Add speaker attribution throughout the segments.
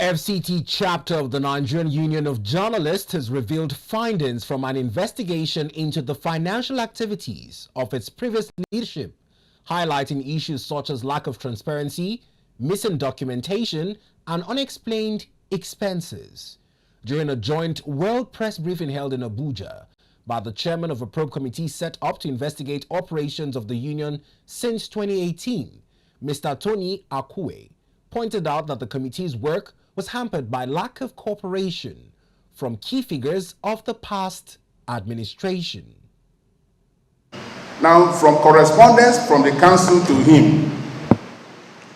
Speaker 1: FCT chapter of the Nigerian Union of Journalists has revealed findings from an investigation into the financial activities of its previous leadership, highlighting issues such as lack of transparency, missing documentation, and unexplained expenses. During a joint world press briefing held in Abuja by the chairman of a probe committee set up to investigate operations of the union since 2018, Mr. Tony Akue pointed out that the committee's work was hampered by lack of cooperation from key figures of the past administration.
Speaker 2: Now, from correspondence from the council to him,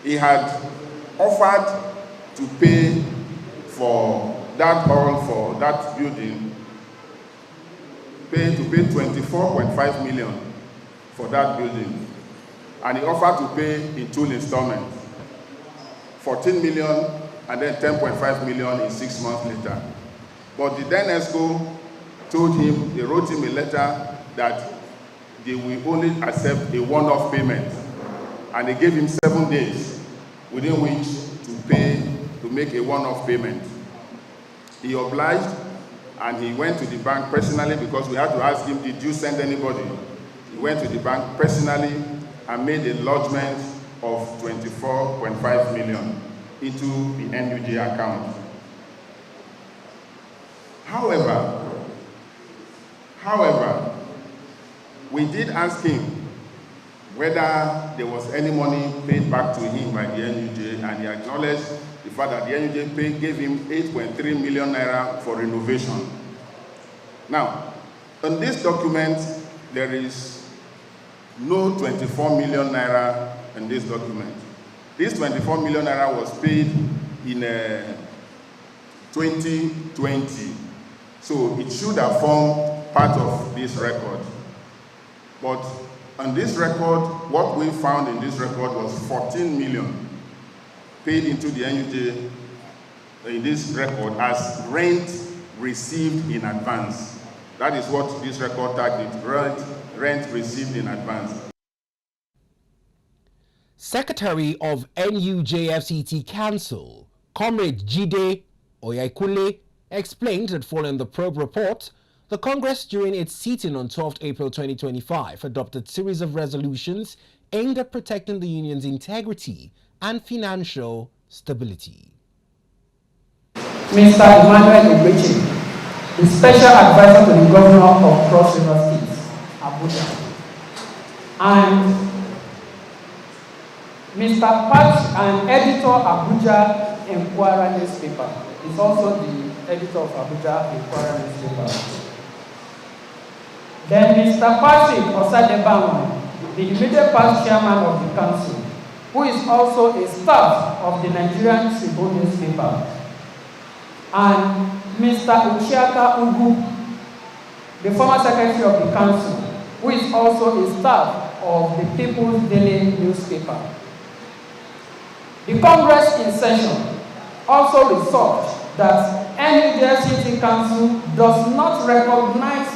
Speaker 2: he had offered to pay for that hall, for that building, to pay 24.5 million for that building. And he offered to pay in 2 installments, 14 million and then 10.5 million in 6 months later. But the then ESCO told him, they wrote him a letter that they will only accept a one-off payment. And they gave him 7 days within which to make a one-off payment. He obliged and he went to the bank personally because we had to ask him, did you send anybody? He went to the bank personally and made a lodgement of 24.5 million into the NUJ account. However, we did ask him whether there was any money paid back to him by the NUJ, and he acknowledged the fact that the NUJ gave him 8.3 million naira for renovation. Now, on this document, there is no 24 million naira in this document. This 24 million naira was paid in 2020. So it should have formed part of this record. But on this record, what we found in this record was 14 million paid into the NUJ in this record as rent received in advance. That is what this record tagged it, rent received in advance.
Speaker 1: Secretary of NUJ FCT Council, Comrade Jide Oyaikule, explained that following the probe report, the Congress during its sitting on 12 April 2025 adopted a series of resolutions aimed at protecting the union's integrity and financial stability.
Speaker 3: Mr. Emmanuel Ogbeche, the special advisor to the governor of Cross River State, Abuja, and Mr. Patch, an editor Abuja Enquirer newspaper, is also the editor of Abuja Enquirer newspaper. Then Mr. Patrick Osadebanwa, the immediate past chairman of the council, who is also a staff of the Nigerian Tribune newspaper, and Mr. Uchiaka Ugu, the former secretary of the council, who is also a staff of the People's Daily newspaper. The Congress in session also resolved that NUJ City Council does not recognize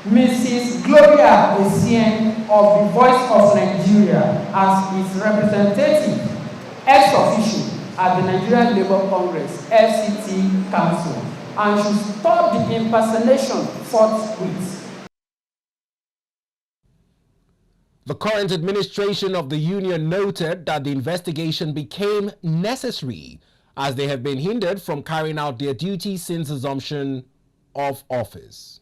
Speaker 3: Mrs. Gloria Essien of the Voice of Nigeria as its representative ex officio at the Nigerian Labour Congress FCT Council and should stop the impersonation forthwith.
Speaker 1: The current administration of the union noted that the investigation became necessary as they have been hindered from carrying out their duties since assumption of office.